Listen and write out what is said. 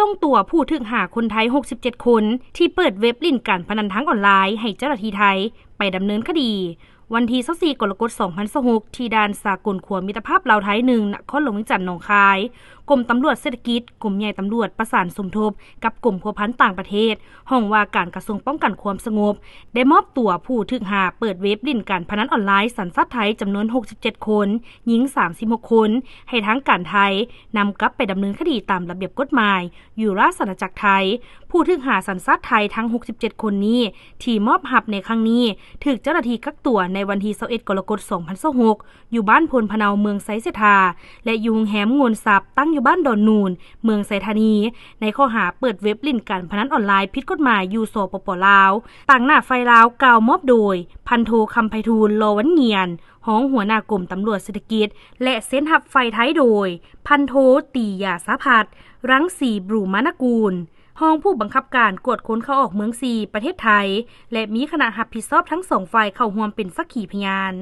ส่งตัวผู้ถูกหาคนไทย67คนที่เปิดเว็บลิ่นการพนันทางออนไลน์ให้เจ้าหน้าที่ไทยไปดำเนินคดีวันที่24กรกฎาคม2026ที่ด่านสากลขัวมิตรภาพลาวไทย1นครหลวงเวียงจันทน์หนองคายกรมตำรวจเศรษฐกิจกรมใหญ่ตำรวจประสานสมทบกับกรมพัวพันต่างประเทศห้องว่าการกระทรวงป้องกันความสงบได้มอบตัวผู้ถูกหาเปิดเว็บลิ่นการพนันออนไลน์สัญชาติไทยจำนวน67คนหญิง36คนให้ทางการไทยนำกลับไปดำเนินคดีตามระเบียบกฎหมายอยู่ราชอาณาจักรไทยผู้ถูกหาสัญชาติไทยทั้ง67คนนี้ที่มอบหับในครั้งนี้ถูกเจ้าหน้าที่กักตัวในวันที่21กรกฎาคม2026อยู่บ้านพลพะเนาเมืองไซเสธาและอยู่โรงแรมงวนทรัพย์ตั้งอยู่บ้านดอนนูนเมืองไซธานีในข้อหาเปิดเว็บลิ่นการพนันออนไลน์ผิดกฎหมายอยู่สปป.ลาวต่างหน้าไฟลาวกล่าวมอบโดยพันโทคำไพฑูรย์ลอวันเงียนห้องหัวหน้ากรมตำรวจเศรษฐกิจและเส้นหับไฟไทยโดยพันโทตียาสาพัดรังสีบรูมานกูลห้องผู้บังคับการกวดค้นเข้าออกเมือง4ประเทศไทยและมีคณะรับผิดชอบทั้ง2ฝ่ายเข้าร่วมเป็นสักขีพยาน